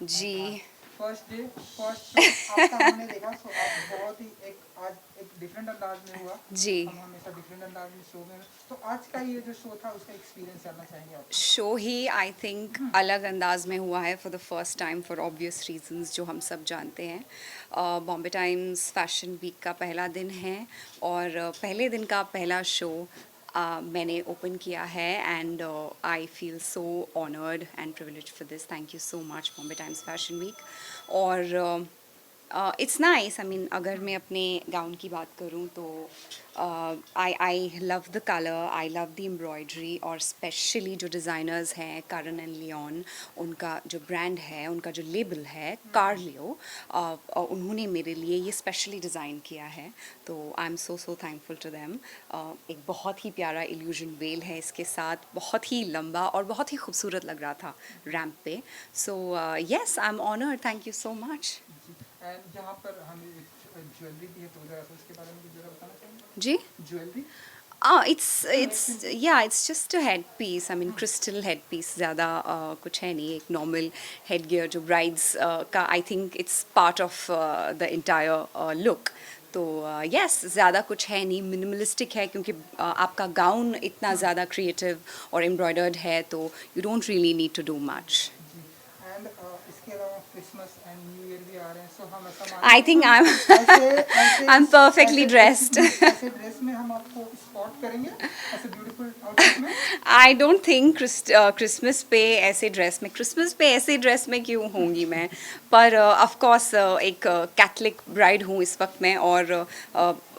जी। First day first show आपका हमने देखा, सो आप बहुत ही आज एक डिफरेंट अंदाज में हुआ। जी। हम हमेशा डिफरेंट अंदाज में शो में, तो आज का ये जो शो था उसका एक्सपीरियंस जानना चाहेंगे आप। शो ही आई थिंक अलग अंदाज में हुआ है for the first time for obvious reasons जो हम सब जानते हैं। बॉम्बे टाइम्स फैशन वीक का पहला दिन है और पहले दिन का पहला शो मैंने ओपन किया है and I feel so honoured and privilege for this. Thank you so much Bombay Times Fashion Week. और इट्स नाइस। आई मीन अगर मैं अपने गाउन की बात करूँ तो I love the colour, I love the embroidery और स्पेशली जो डिज़ाइनर्स हैं करन एंड लियोन, उनका जो ब्रांड है, उनका जो लेबल है कार्लियो, उन्होंने मेरे लिए ये स्पेशली डिज़ाइन किया है। तो I am so so thankful to them. एक बहुत ही प्यारा इल्यूजन वेल है इसके साथ, बहुत ही लंबा और बहुत ही खूबसूरत लग रहा था रैम्प पे। So yes, I am honoured, thank you so much. And जहाँ पर हमें ज्वेलरी भी है तो उसके बारे में कुछ जरा बताना चाहेंगे। जी। Jewellery it's just a head piece. I mean, crystal head piece. ज़्यादा कुछ है नहीं, एक normal headgear जो brides का I think it's part of the entire look. तो yes, ज़्यादा कुछ है नहीं, minimalistic है क्योंकि आपका गाउन इतना ज़्यादा creative और embroidered है तो you don't really need to do much. And इसके अलावा क्रिसमस एंड न्यू ईयर भी आ रहे हैं, सो हम ऐसा I think I'm perfectly dressed. ऐसे ड्रेस में हम आपको स्पॉट करेंगे ऐसे ब्यूटीफुल आउटफिट में। आई डोंट थिंक क्रिसमस पे ऐसे ड्रेस में क्यों होंगी मैं, पर ऑफ कोर्स एक कैथलिक ब्राइड हूँ इस वक्त मैं, और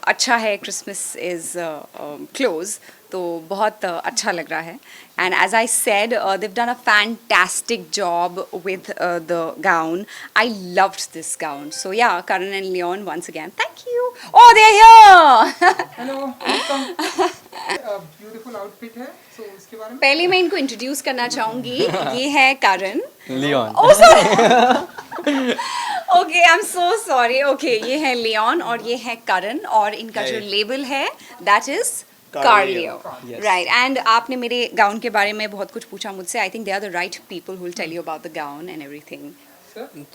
अच्छा है क्रिसमस इज़ क्लोज, तो बहुत अच्छा लग रहा है। And as I said they've done a fantastic job with the gown. I loved this gown. So yeah, Karan and Leon, once again, thank you. Oh, they're here. Hello, welcome. Beautiful outfit है, सो इसके बारे में पहले मैं इनको introduce करना चाहूँगी। ये है करण। Leone. Oh, sorry. Okay, I'm so sorry. Okay, ये है लियोन और ये है करण, और इनका जो लेबल है that is Carlio. Yes. Right. And आपने मेरे गाउन के बारे में बहुत कुछ पूछा मुझसे. I think they are the right people who will tell you about the gown and everything.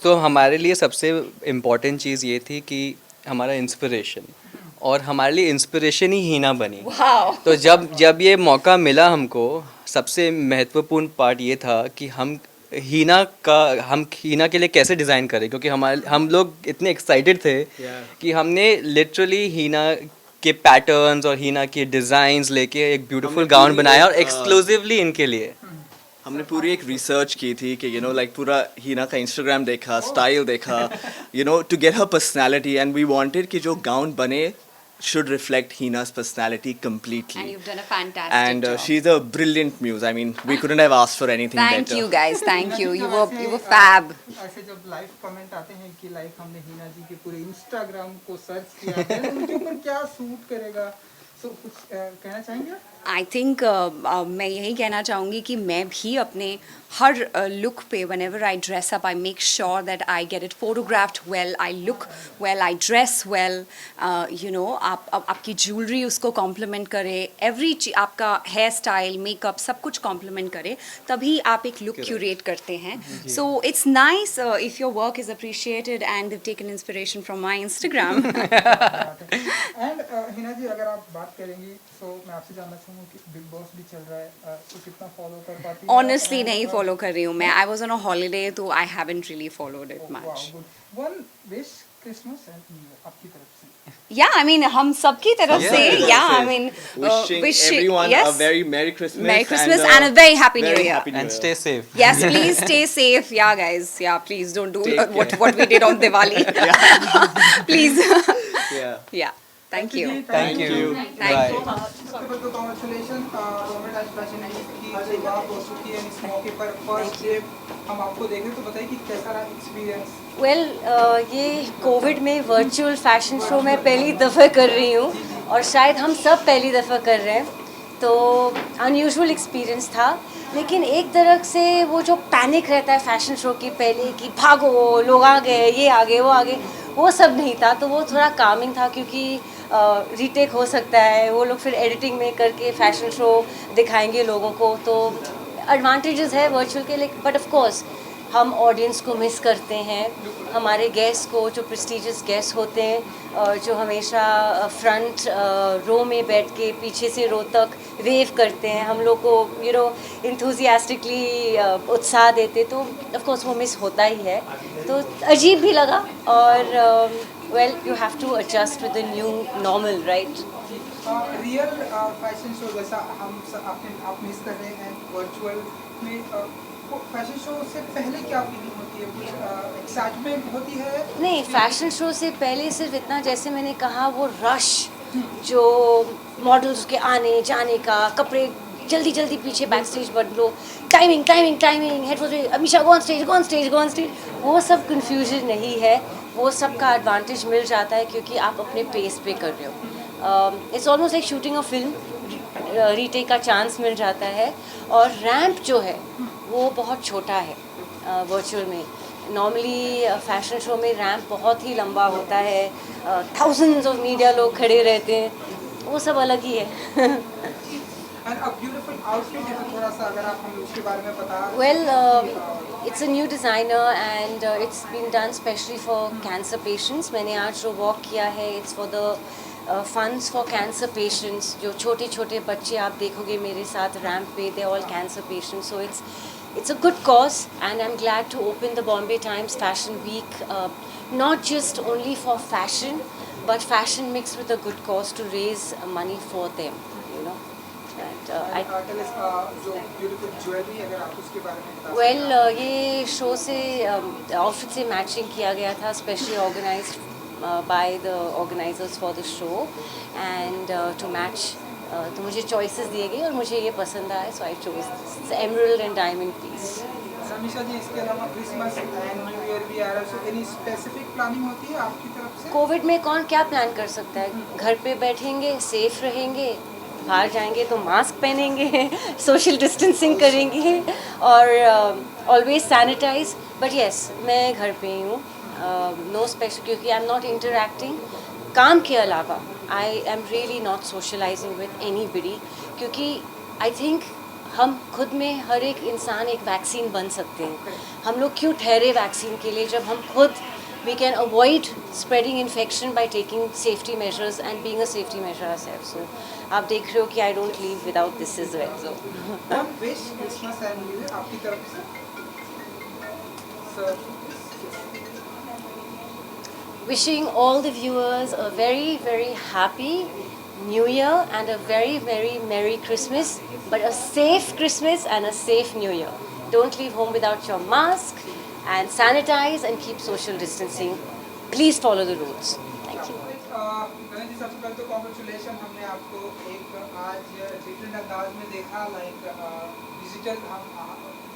तो हमारे लिए सबसे इम्पोर्टेंट चीज़ ये थी कि हमारा इंस्पिरेशन, और हमारे लिए इंस्पिरेशन ही हीना बनी। Wow. तो जब ये मौका मिला हमको, सबसे महत्वपूर्ण पार्ट ये था कि हम हीना के लिए कैसे डिज़ाइन करें, क्योंकि हम लोग इतने एक्साइटेड थे कि हमने लिटरली हीना के पैटर्न्स और हीना के डिज़ाइंस लेके एक ब्यूटीफुल गाउन बनाया और एक्सक्लूसिवली इनके लिए। हमने पूरी एक रिसर्च की थी कि लाइक पूरा हीना का इंस्टाग्राम देखा, स्टाइल देखा, to get her personality, and we wanted कि जो गाउन बने should reflect Hina's personality completely. And you've done a fantastic And job. she's a brilliant muse. I mean, we couldn't have asked for anything Thank better. you guys. Thank you. You were fab. ऐसे जब live comment आते हैं कि like हमने हीना जी के पूरे Instagram को search किया है, उनके ऊपर क्या सूट करेगा, सो कुछ कहना चाहेंगे? आई थिंक मैं यही कहना चाहूँगी कि मैं भी अपने हर लुक पे whenever I dress up, I make sure that I get it photographed well, I look well, I dress well, आपकी ज्वेलरी उसको कॉम्प्लीमेंट करे, एवरी आपका हेयर स्टाइल, मेकअप, सब कुछ कॉम्प्लीमेंट करे, तभी आप एक लुक क्यूरेट करते हैं। So it's nice if your work is appreciated and they've taken inspiration from my Instagram. And Hina ji, अगर आप बात करेंगी तो मैं आपसे जानना चाहूँगा कि बिग बॉस भी चल रहा है, तो कितना फॉलो कर पाती हैं? Honestly नहीं फॉलो कर रही हूँ मैं. I was on a holiday, तो I haven't really followed it much. One wish Christmas and new year आपकी तरफ से। Yeah, I mean हम सबकी तरफ से, yeah, I mean Wishing everyone yes, a very Merry Christmas. Merry Christmas and a very Happy New very Year. Happy New And Year. stay safe. Yes, please stay safe. Yeah, guys. Yeah, please don't do Take what we did on Diwali. Please. Yeah. Yeah. Thank you. Thank you. Thank you. Bye. Congratulations, Bombay Times Fashion Week की शुरुआत हो चुकी है। इस मौके पर first day हम आपको देखें तो बताइए कि कैसा रहा एक्सपीरियंस? वेल ये कोविड में वर्चुअल फैशन शो मैं पहली दफ़ा कर रही हूँ, और शायद हम सब पहली दफ़ा कर रहे हैं, तो अनयूजुअल एक्सपीरियंस था। लेकिन एक तरह से वो जो पैनिक रहता है फैशन शो की पहले कि भागो, लोग आ गए, ये आ गए, वो आ गए, वो सब नहीं था। तो वो थोड़ा कामिंग था, क्योंकि रीटेक हो सकता है, वो लोग फिर एडिटिंग में करके फैशन शो दिखाएंगे लोगों को, तो एडवांटेजेस है वर्चुअल के लिए। बट ऑफ कोर्स हम ऑडियंस को मिस करते हैं, हमारे गेस्ट को, जो प्रेस्टिजियस गेस्ट होते हैं जो हमेशा फ्रंट रो में बैठ के पीछे से रो तक वेव करते हैं, हम लोग को इंथुजियास्टिकली उत्साह देते, तो ऑफ कोर्स वो मिस होता ही है। तो अजीब भी लगा और well you have to adjust with the new normal, right. Real fashion show जैसा आप मिस कर रहे हैं वर्चुअल में, फैशन शो से पहले क्या फीलिंग होती है, कुछ एक्साइटमेंट होती है? नहीं, फैशन शो से पहले सिर्फ इतना, जैसे मैंने कहा, वो रश जो मॉडल्स के आने जाने का, कपड़े जल्दी जल्दी पीछे बैक स्टेज बदलो, timing timing timing, head Amisha go on stage go on stage go on stage, वो सब कन्फ्यूजन नहीं है, वो सब का एडवांटेज मिल जाता है क्योंकि आप अपने पेस पे कर रहे हो। It's almost like shooting a film, retake का चांस मिल जाता है। और रैंप जो है वो बहुत छोटा है वर्चुअल में। नॉर्मली फैशन शो में रैंप बहुत ही लंबा होता है, थाउजेंड्स ऑफ मीडिया लोग खड़े रहते हैं, वो सब अलग ही है। एंड अ ब्यूटीफुल आउटफिट है, तो थोड़ा सा अगर आप हम उसके बारे में बता। Well, it's a new designer and it's been done specially for cancer patients. मैंने आज जो वॉक किया है, it's for the funds for cancer patients. जो छोटे छोटे बच्चे आप देखोगे मेरे साथ रैंप पे, they're all cancer patients. So it's a good cause and I'm glad to open the Bombay Times Fashion Week, not just only for fashion, but fashion mixed with a good cause to raise money for them, you know. And जो beautiful jewellery, अगर आप उसके बारे में बता। Well ये show से outfit से मैचिंग किया गया था, specially organised by the organisers for the show and to match, तो मुझे चॉइसेस दिए गए और मुझे ये पसंद आया, so I chose emerald and diamond piece. Samisha ji, इसके अलावा क्रिसमस एंड न्यू ईयर भी आ रहा है, सो एनी स्पेसिफिक प्लानिंग होती है आपकी तरफ से? कोविड में कौन क्या प्लान कर सकता है, घर पे बैठेंगे, सेफ रहेंगे, बाहर जाएंगे तो मास्क पहनेंगे, सोशल डिस्टेंसिंग करेंगे और ऑलवेज सैनिटाइज। बट येस, मैं घर पे ही हूँ, नो स्पेशल, क्योंकि आई एम नॉट इंटरैक्टिंग। काम के अलावा I am really not socialising with anybody, क्योंकि आई थिंक हम खुद में हर एक इंसान एक वैक्सीन बन सकते हैं। हम लोग क्यों ठहरे वैक्सीन के लिए, जब हम खुद we can avoid spreading infection by taking safety measures and being a safety measure ourselves. So आप देख रहे हो कि I don't leave without this as well. So One wish, Christmas and New Year आपकी तरफ से? Sir, wishing all the viewers a very very happy New Year and a very very Merry Christmas, but a safe Christmas and a safe New Year. Don't leave home without your mask and sanitize and keep social distancing. Please follow the rules. Thank you. Ganesh ji, सबसे पहले तो congratulation, हमने आपको एक आज different अंदाज में देखा, लाइक डिजिटल हम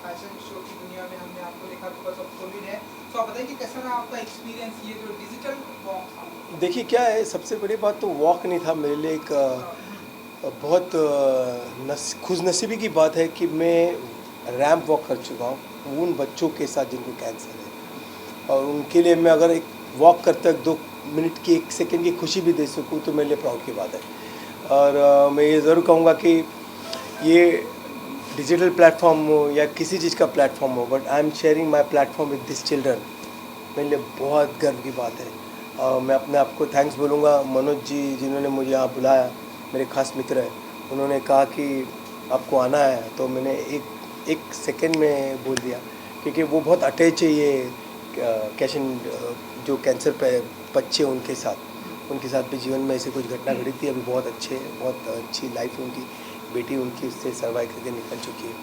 फैशन शो की दुनिया में हमने आपको देखा बिकॉज ऑफ कोविड है। तो आप बताइए कि कैसा रहा आपका एक्सपीरियंस, ये जो डिजिटल वॉक था? देखिए क्या है, सबसे बड़ी बात तो वॉक नहीं था मेरे लिए, एक बहुत खुशनसीबी की बात है कि मैं रैंप वॉक कर चुका हूँ उन बच्चों के साथ जिनको कैंसर है, और उनके लिए मैं अगर एक वॉक करते वक्त 2 मिनट की 1 सेकंड की खुशी भी दे सकूँ तो मेरे लिए प्राउड की बात है। और मैं ये ज़रूर कहूँगा कि ये डिजिटल प्लेटफॉर्म हो या किसी चीज़ का प्लेटफॉर्म हो, but I am sharing my platform with this children, मेरे लिए बहुत गर्व की बात है। और मैं अपने आप को थैंक्स बोलूँगा मनोज जी, जिन्होंने मुझे यहाँ बुलाया, मेरे खास मित्र हैं, उन्होंने कहा कि आपको आना है, तो मैंने एक सेकंड में बोल दिया, क्योंकि वो बहुत अटैच है ये जो कैंसर पे बच्चे उनके साथ भी जीवन में ऐसे कुछ घटना घटी थी, अभी बहुत अच्छे, बहुत अच्छी लाइफ है उनकी, बेटी उनकी उससे सर्वाइव करके निकल चुकी है,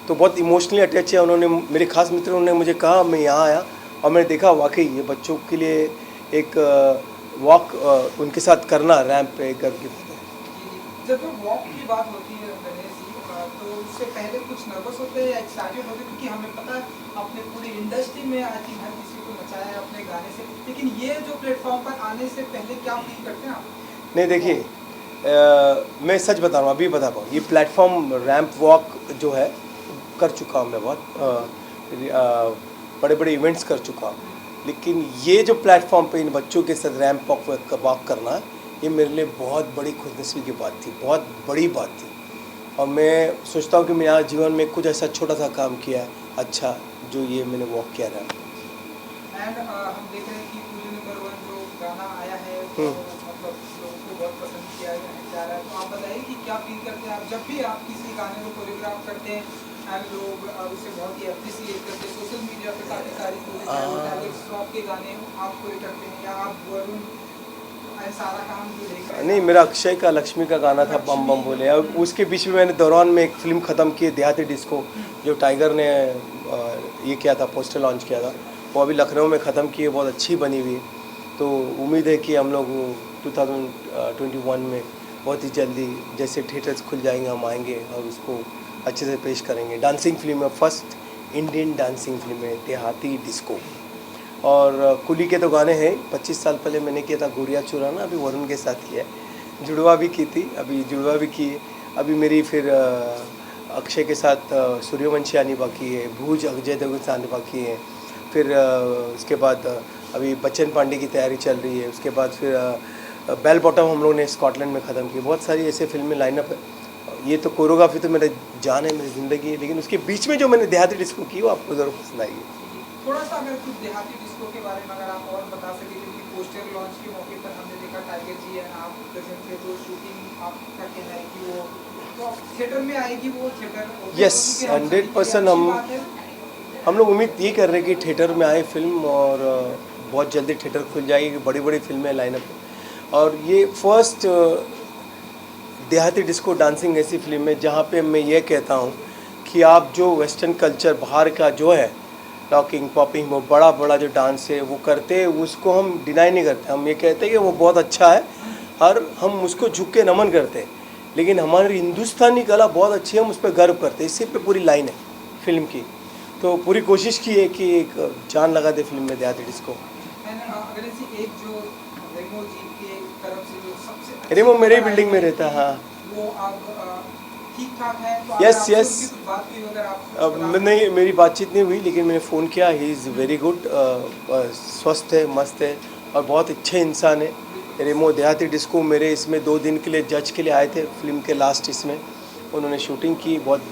तो बहुत इमोशनली अटैच है। उन्होंने, मेरे खास मित्र, उन्होंने मुझे कहा, मैं यहाँ आया और मैंने देखा वाकई ये बच्चों के लिए एक वॉक उनके साथ करना रैंप पे गर्व की बात है। जब वॉक की बात होती है गणेश जी, तो उससे पहले कुछ नर्वस होते हैं या एक्साइटेड होते हैं, क्योंकि हमें पता है आपने पूरी इंडस्ट्री में आई थिंक हर किसी को नचाया है अपने गाने से, लेकिन ये जो प्लेटफॉर्म पर आने से पहले क्या फील करते हैं आप? नहीं देखिए, मैं सच बता रहा हूँ, अभी बता पाऊँ, ये प्लेटफॉर्म रैंप वॉक जो है कर चुका हूँ मैं, बहुत बड़े बड़े इवेंट्स कर चुका हूँ, लेकिन ये जो प्लेटफॉर्म पे इन बच्चों के साथ रैंप वॉक करना, ये मेरे लिए बहुत बड़ी खुशनसीबी की बात थी, बहुत बड़ी बात थी। और मैं सोचता हूँ कि मैं यहाँ जीवन में कुछ ऐसा छोटा सा काम किया है अच्छा, जो ये मैंने वॉक किया रहा। एंड हम देख रहे हैं कि कूली नंबर 1 जो गाना आया है तो मतलब लोगों को बहुत पसंद किया जा रहा है, तो आप बताइए कि क्या फील करते हैं आप जब भी आप किसी गाने को कोरियोग्राफ करते हैं एंड लोग उसे बहुत ही अप्रिसिएट करते हैं सोशल मीडिया पे काफ़ी सारी टैलेंट श्रॉफ के गाने आप कोई करते हैं या आप वरुण एंड सारा काम जो देख रहे हैं? नहीं, मेरा अक्षय का लक्ष्मी का गाना था बम बम बोले, और उसके बीच में मैंने दौरान में एक फिल्म ख़त्म की देहाती डिस्को, जो टाइगर ने ये किया था, पोस्टर लॉन्च किया था, वो अभी लखनऊ में ख़त्म की है, बहुत अच्छी बनी हुई है। तो उम्मीद है कि हम लोग 2021 में बहुत ही जल्दी जैसे थिएटर्स खुल जाएंगे हम आएंगे और उसको अच्छे से पेश करेंगे। डांसिंग फिल्म है, फर्स्ट इंडियन डांसिंग फिल्म है देहाती डिस्को। और कुली के तो गाने हैं, 25 साल पहले मैंने किया था गुड़िया चुराना, अभी वरुण के साथ किया है। जुड़वा भी की थी, अभी जुड़वा भी की है। अभी मेरी फिर अक्षय के साथ सूर्यवंशी आनी बाकी है, भूज अजय देवगन से आने बाकी है। फिर उसके बाद अभी बच्चन पांडे की तैयारी चल रही है। उसके बाद फिर बेल बॉटम हम लोगों ने स्कॉटलैंड में ख़त्म की। बहुत सारी ऐसे फिल्में लाइनअप है। ये तो कोरियोग्राफी तो मेरा जान है, मेरी ज़िंदगी है, लेकिन उसके बीच में जो मैंने देहाती डिस्को की वो आपको ज़रूर पसंद आएगी। थोड़ा सा अगर कुछ देहाती डिस्को के बारे में अगर आप और बता सकें, क्योंकि पोस्टर लॉन्च के मौके पर हमने देखा टाइगर जी है आप प्रेजेंट थे, तो शूटिंग आपका कहना है कि वो तो थिएटर में आएगी, वो थिएटर यस 100% हम लोग उम्मीद ये कर रहे हैं कि थिएटर में आए फिल्म, और बहुत जल्दी थिएटर खुल जाएगी। बड़ी बड़ी फिल्में लाइनअप है, और ये फर्स्ट देहाती डिस्को डांसिंग ऐसी फिल्म है जहाँ पे मैं ये कहता हूँ कि आप जो वेस्टर्न कल्चर बाहर का जो है लॉकिंग पॉपिंग, वो बड़ा बड़ा जो डांस है वो करते हैं, उसको हम डिनाई नहीं करते। हम ये कहते हैं कि वो बहुत अच्छा है और हम उसको झुक के नमन करते हैं, लेकिन हमारी हिंदुस्तानी कला बहुत अच्छी है, हम उस पर गर्व करते हैं। इसी पे पूरी लाइन है फिल्म की। तो पूरी कोशिश की है कि एक जान लगा दे फिल्म में देहाती डिस्को। अगर ऐसी एक जो रेमो जी के तरफ से जो सबसे रेमो मेरे ही बिल्डिंग में रहता है। हाँ, वो आप ठीक ठाक है तो यस अगर यस आपसे उनकी कुछ बात हुई अगर आप नहीं, मेरी बातचीत नहीं हुई, लेकिन मैंने फ़ोन किया। ही इज़ वेरी गुड, स्वस्थ है, मस्त है और बहुत अच्छे इंसान है। रेमो देहाती डिस्को मेरे इसमें 2 दिन के लिए जज के लिए आए थे फिल्म के लास्ट इसमें, उन्होंने शूटिंग की। बहुत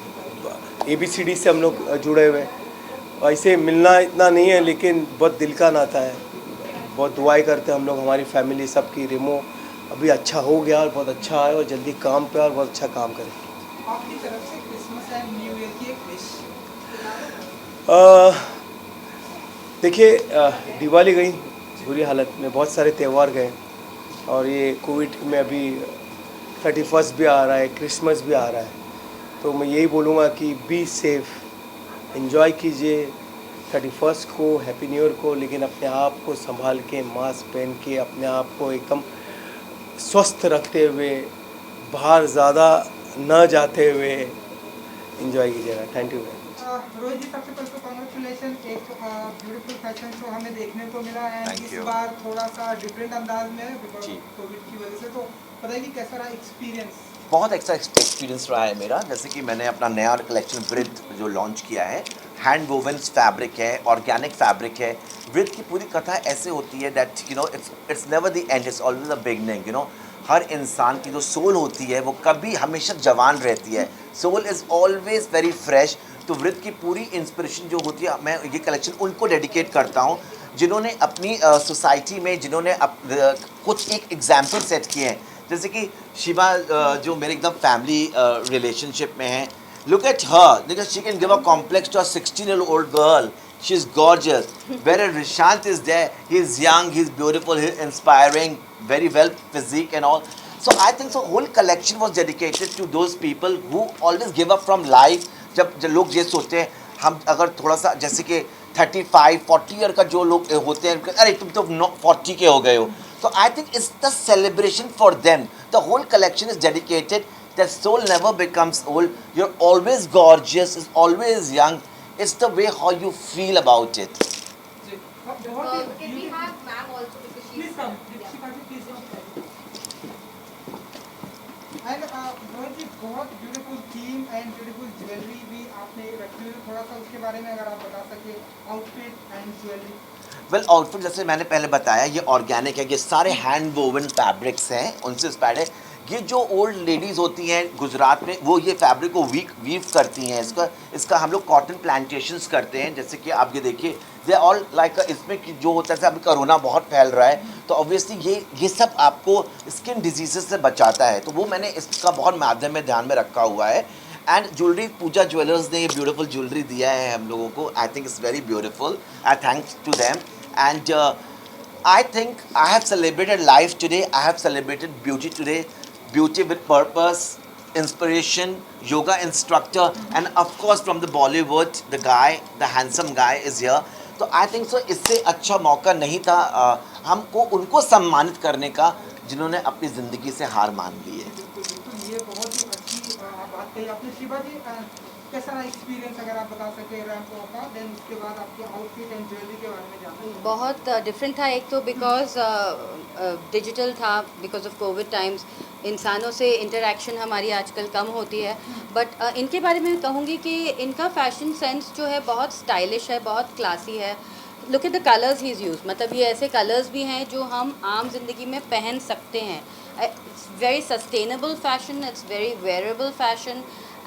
ABCD से हम लोग जुड़े हुए हैं। ऐसे मिलना इतना नहीं है, लेकिन बहुत दिल का नाता है। बहुत दुआएं करते हैं हम लोग, हमारी फैमिली सबकी। रेमो अभी अच्छा हो गया और बहुत अच्छा है और जल्दी काम पे और बहुत अच्छा काम करे। आपकी तरफ से क्रिसमस एंड न्यू ईयर की एक विश। देखिए, दिवाली गई बुरी हालत में, बहुत सारे त्यौहार गए, और ये कोविड में अभी 31 भी आ रहा है, क्रिसमस भी आ रहा है। तो मैं यही बोलूँगा कि बी सेफ, एंजॉय कीजिए 31 को, हैप्पी न्यू ईयर को, लेकिन अपने आप को संभाल के, मास्क पहन के, अपने आप को एकदम स्वस्थ रखते हुए, बाहर ज़्यादा न जाते हुए एंजॉय कीजिएगा। Thank you. रोहित जी, सबसे पहले तो कांग्रेचुलेशन, एक ब्यूटीफुल फैशन शो हमें देखने को मिला है Thank इस you. बार थोड़ा सा डिफरेंट अंदाज में है बिकॉज जी। कोविड की वजह से। तो बताइए कि कैसा रहा एक्सपीरियंस? बहुत अच्छा एक्सपीरियंस रहा है मेरा। जैसे कि मैंने अपना नया कलेक्शन ब्रिथ जो लॉन्च किया है, हैंड वोवन फैब्रिक है, ऑर्गेनिक फैब्रिक है। ब्रिथ की पूरी कथा ऐसे होती है that it's never the end, it's always a beginning. हर इंसान की जो सोल होती है वो कभी हमेशा जवान रहती है, soul is always very fresh. तो वृत्त की पूरी इंस्पिरेशन जो होती है, मैं ये कलेक्शन उनको डेडिकेट करता हूँ जिन्होंने अपनी सोसाइटी में जिन्होंने कुछ एक एग्जाम्पल सेट किए हैं। जैसे कि शिवा जो मेरे एकदम फैमिली रिलेशनशिप में है, look at her, because she can give a complex to a 16-year-old girl. She is gorgeous. Whereas Rishant is there, he is young, he is beautiful, he is inspiring, very well physique and all. So I think so whole collection was dedicated to those people who always give up from life. जब लोग ये सोचते हैं, हम अगर थोड़ा सा जैसे कि 35-40 ईयर का जो लोग होते हैं, अरे तुम तो 40 के हो गए हो, तो I think it's the celebration for them. The whole collection is dedicated that soul never becomes old. You're always gorgeous, is always young. It's the way how you feel about it. जी, बहुत ही Can we have ma'am also because she's please come Deepika ji, please and Rohit ji, बहुत beautiful theme and beautiful jewellery भी आपने रखी हुई है, थोड़ा सा उसके बारे में अगर आप बता सके, outfit and jewellery. Well outfit जैसे मैंने पहले बताया, ये ऑर्गेनिक है, ये सारे हैंड वोवन फैब्रिक्स हैं, उनसे इंस्पायर्ड है। ये जो ओल्ड लेडीज़ होती हैं गुजरात में, वो ये फैब्रिक को वीव करती हैं। इसका हम लोग कॉटन प्लांटेशंस करते हैं। जैसे कि आप ये देखिए, दे ऑल लाइक, इसमें कि जो होता है, जैसे अभी कोरोना बहुत फैल रहा है, तो ऑब्वियसली ये सब आपको स्किन डिजीजेस से बचाता है, तो वो मैंने इसका बहुत माध्यम में ध्यान में रखा हुआ है। एंड ज्वेलरी, पूजा ज्वेलर्स ने ये ब्यूटीफुल ज्वेलरी दिया है हम लोगों को। I think it's very beautiful. I thanks to them. And I think I have celebrated life today. I have celebrated beauty today. Beauty with purpose, inspiration, yoga instructor, and of course from the Bollywood, the guy, the handsome guy is here. तो I think so इससे अच्छा मौका नहीं था हमको उनको सम्मानित करने का जिन्होंने अपनी ज़िंदगी से हार मान ली है। बिल्कुल, ये बहुत ही अच्छी बात कही आपने। शिवा जी, कैसा रहा एक्सपीरियंस, अगर आप बता सके रैंप वॉक का, देन उसके बाद आपके आउटफिट एंड ज्वेलरी के बारे में जानते हैं। बहुत डिफरेंट था। एक तो बिकॉज डिजिटल था, बिकॉज ऑफ कोविड टाइम्स इंसानों से इंटरेक्शन हमारी आजकल कम होती है। बट इनके बारे में कहूँगी कि इनका फैशन सेंस जो है बहुत स्टाइलिश है, बहुत क्लासी है। Look at the colours he is use, मतलब ये ऐसे कलर्स भी हैं जो हम आम जिंदगी में पहन सकते हैं। It's very sustainable fashion, it's very wearable fashion,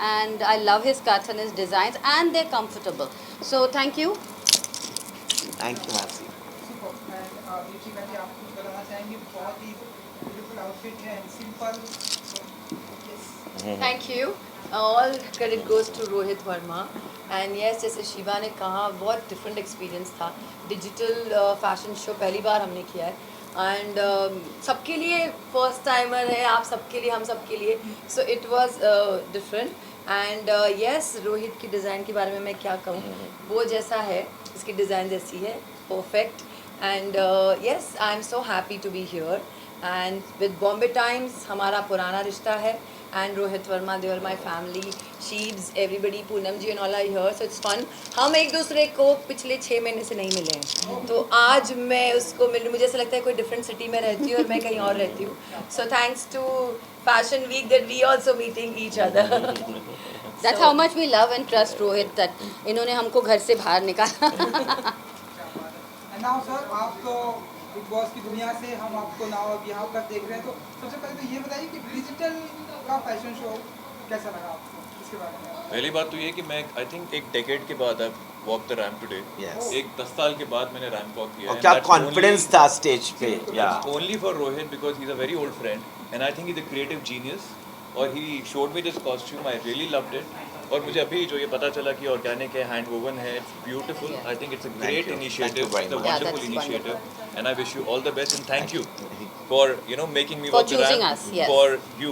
and I love his cuts and his designs, and they're comfortable. So thank you. Thank you, Marcy. Super. And Deepika ji, आप कुछ बताना चाहेंगे? बहुत ही ब्यूटीफुल आउटफिट है, simple. Thank you. All credit goes to Rohit Verma. And yes, जैसे शिवा ने कहा, बहुत डिफरेंट एक्सपीरियंस था। डिजिटल फैशन शो पहली बार हमने किया है, एंड सबके लिए फर्स्ट टाइमर है, आप सबके लिए, हम सबके लिए। So it was different. And yes, Rohit की डिज़ाइन के बारे में मैं क्या कहूँ, वो जैसा है, इसकी डिज़ाइन जैसी है, perfect. And yes, I am so happy to be here. And with Bombay Times हमारा पुराना रिश्ता है, and Rohit Verma, they are my family, Sheebs, everybody, Poonam ji and all are here, so it's fun. हम एक दूसरे को पिछले 6 महीने से नहीं मिले हैं, तो आज मैं उसको मिल रही, मुझे ऐसा लगता है कोई डिफरेंट सिटी में रहती हूँ और मैं कहीं और रहती हूँ। So thanks to fashion week that we also meeting each other. That's how much we love and trust Rohit, that इन्होंने हमको घर से बाहर निकाला। एंड नाउ सर, आप तो बिग बॉस की दुनिया से, हम आपको नाउ अब यहाँ पर देख रहे हैं, तो सबसे पहले तो ये बताइए कि डिजिटल का फैशन शो कैसा लगा आपको, इसके बारे में? पहली बात तो ये कि मैं आई थिंक एक डेकेड के बाद I walk the ramp today. एक 10 साल के बाद मैंने रैम्प वॉक किया। और क्या कॉन्फिडेंस था स्टेज पे। Only for Rohit, because he is a very old friend and I think he is a creative genius, और he showed me this costume, I really loved it. और मुझे अभी जो ये पता चला कि ऑर्गेनिक है, हैंड वोवन है, it's beautiful. I think it's a great initiative, it's a wonderful initiative, and I wish you all the best and thank you for making me For walk the choosing ramp us, yes. For you.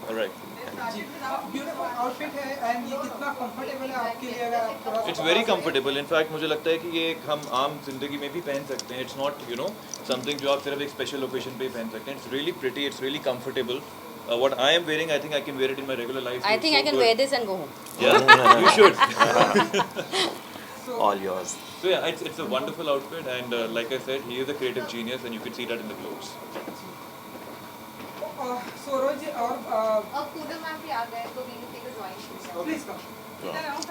Alright, beautiful outfit है, and ये कितना comfortable है आपके लिए, अगर आप थोड़ा सा इट्स वेरी कंफर्टेबल। इनफैक्ट मुझे लगता है कि ये हम आम जिंदगी में भी पहन सकते हैं। इट्स नॉट समथिंग जो आप सिर्फ एक स्पेशल ओकेजन पे ही पहन सकते हैं। It's really pretty, it's really comfortable. What I am wearing, I think I can wear it in my regular life. I think I can wear this and go home. Yeah, you should. All yours. So yeah, it's a wonderful outfit, and like I said, he is a creative genius, and you can see that in the clothes. सो रोज और अब Poonam ma'am भी आ गए, तो we will take a drawing. Please come.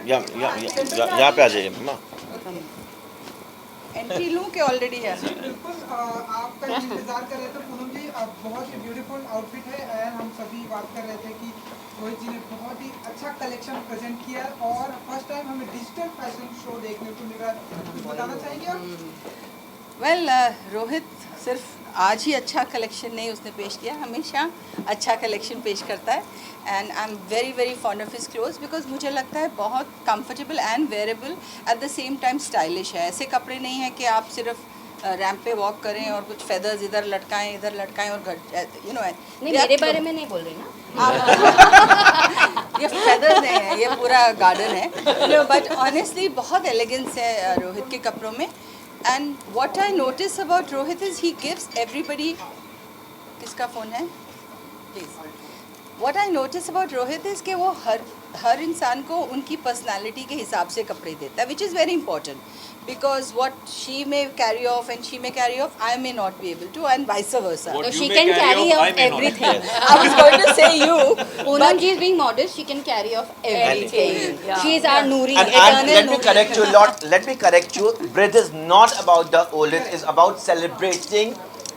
यहाँ पे आ जाइए मम्मा। Entry लूँ कि ऑलरेडी है? बिल्कुल, आपका इंतजार कर रहे थे पूनम जी। बहुत ही ब्यूटीफुल आउटफिट है, एंड हम सभी बात कर रहे थे कि रोहित जी ने बहुत ही अच्छा कलेक्शन प्रेजेंट किया है, और फर्स्ट टाइम हमें डिजिटल फैशन शो देखने को मिल रहा है। कुछ बताना चाहेंगे आप? वेल, रोहित सिर्फ आज ही अच्छा कलेक्शन नहीं उसने पेश किया, हमेशा अच्छा कलेक्शन पेश करता है, and I am very very fond of his clothes, because मुझे लगता है बहुत comfortable and wearable at the same time stylish है। ऐसे कपड़े नहीं हैं कि आप सिर्फ रैंप पे वॉक करें और कुछ फेदर्स इधर लटकाएं और घर नहीं, मेरे बारे में नहीं बोल रही ना। ये फेदर्स नहीं है, ये पूरा गार्डन है। बट ऑनेस्टली बहुत एलिगेंस है रोहित के कपड़ों में, and what I notice about Rohit is he gives everybody, किसका फ़ोन है please. What I notice about Rohit is कि वो हर इंसान को उनकी पर्सनालिटी के हिसाब से कपड़े देता है, which is very important, because what she may carry off and she may carry off, I may not be able to, and vice versa. What No, you she may can carry I off may not. everything. I was going to say you, Poonam ji is being modest. She can carry off everything. Yeah. She is our Noori, And eternal let me Noori. correct you, Lord. Let me correct you. Breath is not about the old. It is about celebrating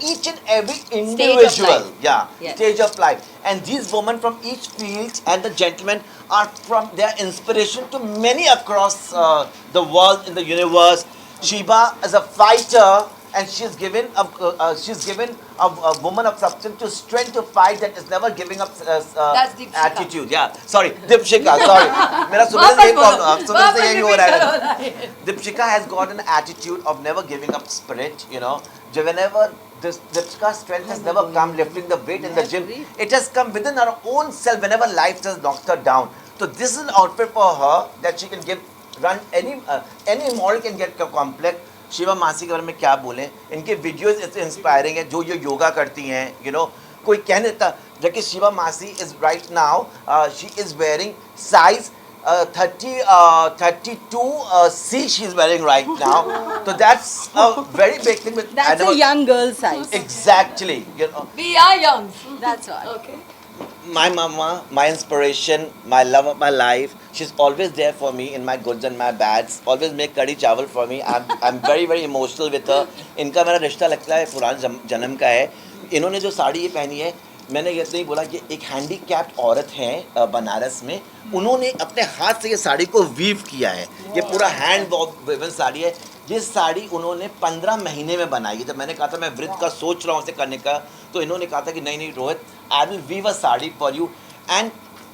each and every individual, life. yeah, Yes. stage of life. And these women from each field and the gentlemen are from their inspiration to many across the world in the universe. Shiva is a fighter, and she's given a woman of substance to strength to fight that is never giving up That's Deepshika. attitude. Yeah, sorry, Dipshika. Sorry, मेरा सुबह से यही problem, सुबह से यही हो रहा है. Dipshika has got an attitude of never giving up spirit. You know, whenever this Dipshika's strength has never come lifting the weight in the gym. It has come within her own self whenever life has knocked her down. So this is an outfit for her that she can run any model can get complex. Shiva मासी के बारे में क्या बोलें, इनके videos इतने inspiring है, जो ये योगा करती हैं, you know, कोई कह नहीं सकता. जबकि शिवा मासी is right now, she is wearing size 32C she is wearing right now. So that's a very big thing. That's a young girl size. Exactly, you know. We are young. That's all. Okay. My mama, my inspiration, my love of my life. She's always there for me in my goods and my bads. Always make curry chawal for me. I'm very very emotional with her. इनका मेरा रिश्ता लगता है पुराने जन्म का है. इन्होंने जो साड़ी ये पहनी है, मैंने ये नहीं बोला कि एक हैंडीकैप्ड औरत है बनारस में, उन्होंने अपने हाथ से ये साड़ी को वीव किया है. ये पूरा हैंड वोवन साड़ी है. ये साड़ी उन्होंने 15 महीने में बनाई है. जब मैंने कहा था मैं व्रत का सोच रहा हूँ इसे करने का, तो इन्होंने कहा था कि नहीं नहीं Rohit, I will weave a sari for you. And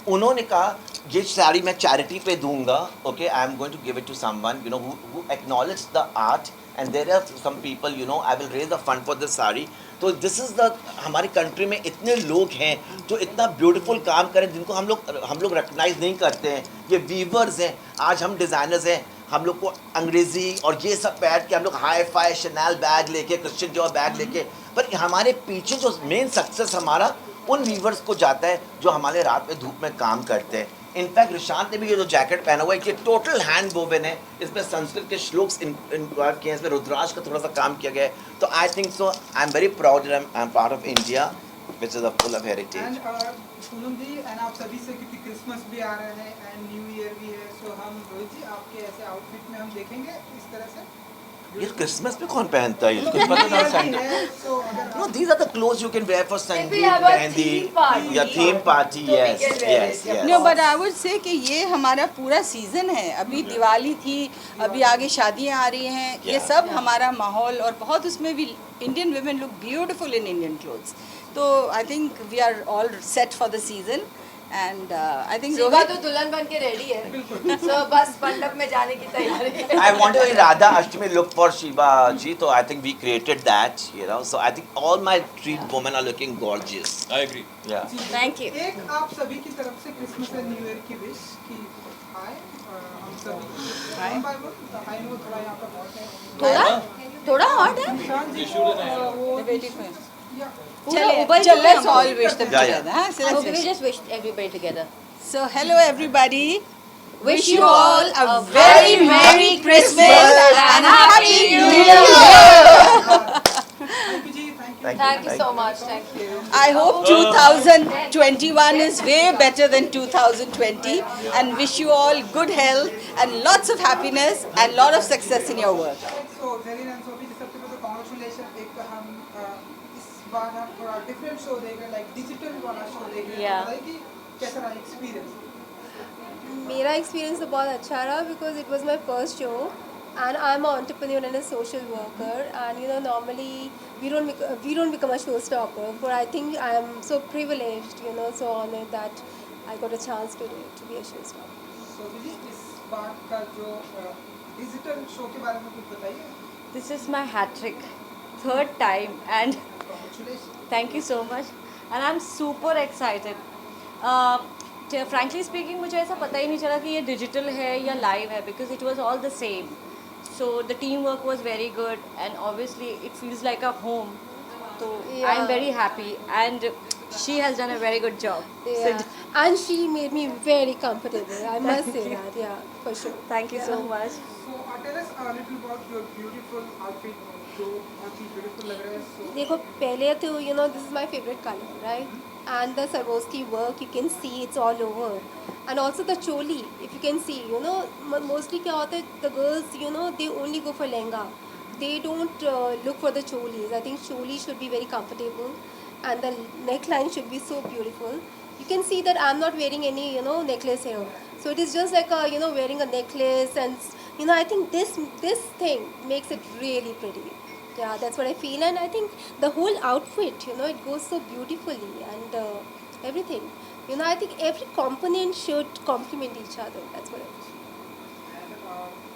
उन्होंने कहा ये साड़ी मैं चैरिटी पे दूंगा. Okay, I am going to give it to someone you know who acknowledge the art, and there are some people you know I will raise the fund for this sari. तो this is the, हमारी country में इतने लोग हैं जो इतना beautiful काम करें जिनको हम लोग रिकग्नाइज नहीं करते हैं. ये वीवर्स हैं, आज हम डिज़ाइनर्स हैं. हम लोग को अंग्रेज़ी और ये सब बैठ के हम लोग हाई फाई शनैल बैग लेके, क्रिश्चियन जो बैग लेके, पर हमारे पीछे जो मेन सक्सेस हमारा उन वीवर्स को जाता है जो हमारे रात में धूप में काम करते हैं. इनफैक्ट रिशांत ने भी ये जो जैकेट पहना हुआ है, ये टोटल हैंड वोवन है. इसमें संस्कृत के श्लोक्स इन्वॉल्व किए हैं, इसमें रुद्राक्ष का थोड़ा सा काम किया गया है. तो I think so, I am very proud that I am part of India which is full of heritage. And Poonam ji, and आप सभी से, क्योंकि क्रिसमस भी आ रहा है एंड न्यू ईयर भी है, सो हम रोहित जी आपके ऐसे आउटफिट में हम देखेंगे इस तरह से. ये क्रिसमस में कौन पहनता है? ये कुछ पता नहीं चलता. No, these are the clothes you can wear for If we Sangeet, have a Mehndi, theme party. या theme party. So we Yes, can wear yes, it, yeah. yes. No, but I would say कि ये हमारा पूरा season है. अभी दिवाली थी, अभी आगे शादियाँ आ रही हैं. ये Yeah. सब हमारा माहौल, और बहुत उसमें भी Indian women look beautiful in Indian clothes. तो I think we are all set for the season. And I think Shiva Rohit, तो दुल्हन बन के रेडी है. So बस मंडप में जाने की तैयारी है. I wanted a Radha Ashtami look for Shiva ji, so I think we created that, you know. So I think all my three women are looking gorgeous. I agree. Yeah. Thank you. एक आप सभी की तरफ से Christmas and new year की wish की आए हम सभी. आई नो थोड़ा यहाँ पर बहुत है. थोड़ा हॉट है. निशांत जी वो या चलिए, let's all wish them Yeah, yeah. together. हाँ? So let's Okay, we wish. just wish everybody together. So hello everybody. Wish you all a very Merry Christmas and Happy New Year. Thank you ji, thank you. Thank you so much. Thank you. I hope 2021 is way better than 2020, and wish you all good health and lots of happiness and lot of success in your work. So Jerin and Sophie ji, सबसे पहले congratulation. एक हम इस बार हम थोड़ा different show देख रहे हैं, लाइक डिजिटल वाला शो देख रहे हैं. Yeah. बताइए कि कैसा रहा एक्सपीरियंस. मेरा एक्सपीरियंस तो बहुत अच्छा रहा because it was my first show and I'm an entrepreneur and a social worker, and you know normally we don't become a showstopper, but I think I am so privileged, you know, so honored that I got a chance today to be a showstopper. Sophie ji, इस बार का जो digital show के बारे में कुछ बताइए. This is my hat trick, third time, and congratulation. thank you so much. And I'm super excited. Frankly speaking, मुझे ऐसा पता ही नहीं चला कि ये डिजिटल है या लाइव है, because it was all the same. So the teamwork was very good, and obviously it feels like a home. So I'm very happy, and she has done a very good job. Yeah. And she made me very comfortable, I must say that. Yeah, for sure. Thank you so much. So tell us a little about your beautiful outfit, जो बहुत ही beautiful लग रहा है. So देखो पहले तो you know this is my favorite color, right? And the Swarovski work, you can see it's all over. And also the choli, if you can see, you know, mostly क्या होता है, the girls, you know, they only go for lehenga. they don't look for the cholis. I think choli should be very comfortable, and the neckline should be so beautiful. You can see that I'm not wearing any, necklace here. So it is just like a, wearing a necklace, and I think this thing makes it really pretty. Yeah, that's what I feel, and I think the whole outfit, it goes so beautifully, and everything. I think every component should complement each other. That's what I feel.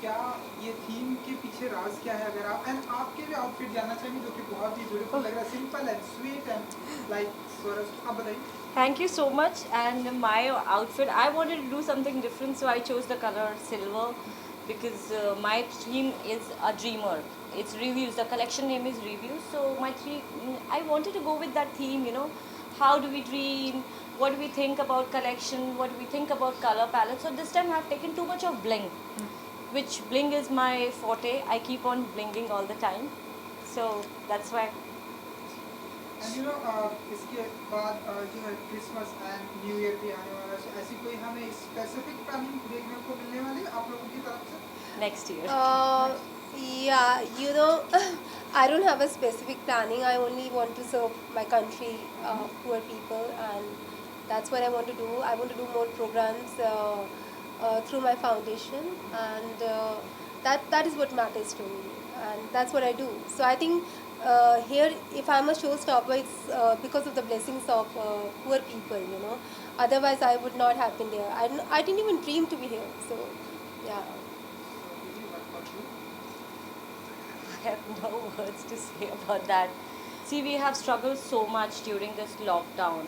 क्या ये theme के पीछे राज क्या है, अगर आप and आपके भी आउटफिट जानना चाहेंगे जो कि बहुत ही ब्यूटीफुल लग रहा है, simple and sweet and like स्वरस, आप बताइए. Thank you so much. And my outfit, I wanted to do something different, so I chose the color silver because my theme is a dreamer. It's reviews. The collection name is reviews. So I wanted to go with that theme. How do we dream? What do we think about collection? What do we think about color palette? So this time I have taken too much of bling, which bling is my forte. I keep on blinging all the time. So that's why. And इसके बाद जो है Christmas and new year भी आने वाला है, ऐसी कोई हमें स्पेसिफिक प्लानिंग देखने को मिलने वाली है आप लोगों की तरफ से Next year. Yeah, I don't have a specific planning. I only want to serve my country, poor people, and that's what I want to do. I want to do more programs through my foundation, and that is what matters to me, and that's what I do. So I think here, if I'm a showstopper, it's because of the blessings of poor people. Otherwise, I would not have been there. I didn't even dream to be here. So, yeah. I have no words to say about that. See, we have struggled so much during this lockdown,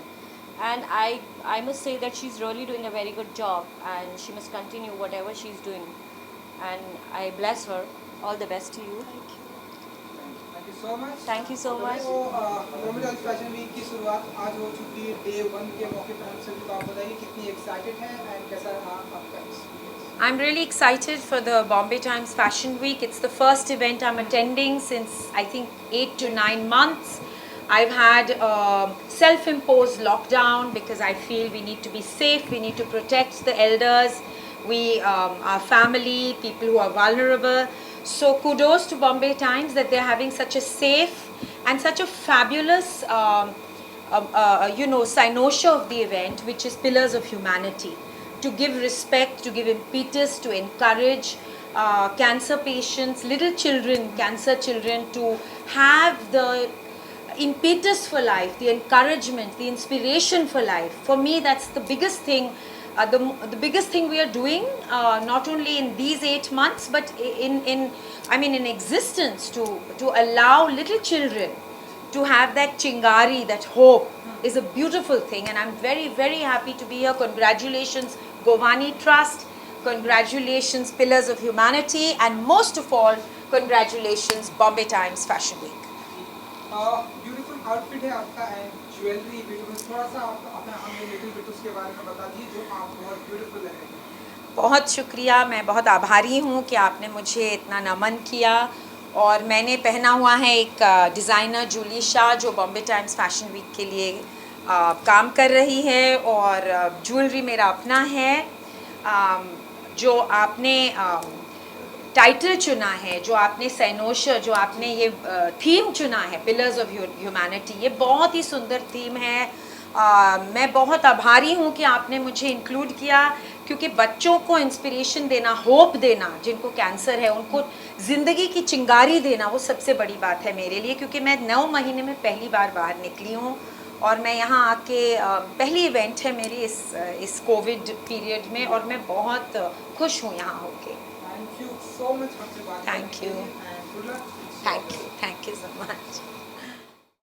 and I must say that she's really doing a very good job, and she must continue whatever she's doing, and I bless her. All the best to you. Thank you so much. Thank you so much. तो Bombay Times Fashion Week की शुरुआत आज हो चुकी है day 1 के मौके पर हम सभी को. आप बताइए कितनी एक्साइटेड हैं एंड कैसा रहा आपका experience. I'm really excited for the Bombay Times Fashion Week. It's the first event I'm attending since I think 8 to 9 months. I've had self-imposed lockdown because I feel we need to be safe, we need to protect the elders, our family, people who are vulnerable. So kudos to Bombay Times that they're having such a safe and such a fabulous cynosure of the event, which is Pillars of Humanity, to give respect, to give impetus, to encourage cancer patients, little children, cancer children, to have the impetus for life, the encouragement, the inspiration for life. For me, that's the biggest thing. The biggest thing we are doing, not only in these 8 months, but in existence, to allow little children to have that chingari, that hope, is a beautiful thing, and I'm very, very happy to be here. Congratulations, Govani Trust. Congratulations, Pillars of Humanity, and most of all, congratulations, Bombay Times Fashion Week. Beautiful outfit है आपका and jewellery beautiful. थोड़ा सा आप अपना हमें little bit उसके बारे में बता दीजिए जो आप बहुत ब्यूटीफुल लग रही हैं. बहुत शुक्रिया, मैं बहुत आभारी हूँ कि आपने मुझे इतना नमन किया. और मैंने पहना हुआ है एक डिज़ाइनर जूली शाह जो बॉम्बे टाइम्स फैशन वीक के लिए काम कर रही है, और ज्वेलरी मेरा अपना है. जो आपने टाइटल चुना है, जो आपने सैनोशर, जो आपने ये थीम चुना है, पिलर्स ऑफ ह्यूमैनिटी, ये बहुत ही सुंदर थीम है. मैं बहुत आभारी हूँ कि आपने मुझे इंक्लूड किया, क्योंकि बच्चों को इंस्पिरेशन देना, होप देना, जिनको कैंसर है उनको ज़िंदगी की चिंगारी देना, वो सबसे बड़ी बात है मेरे लिए. क्योंकि मैं 9 महीने में पहली बार बाहर निकली हूँ, और मैं यहाँ आके पहली इवेंट है मेरी इस कोविड पीरियड में, और मैं बहुत खुश हूँ यहाँ होके. Thank you so much. Thank you so much.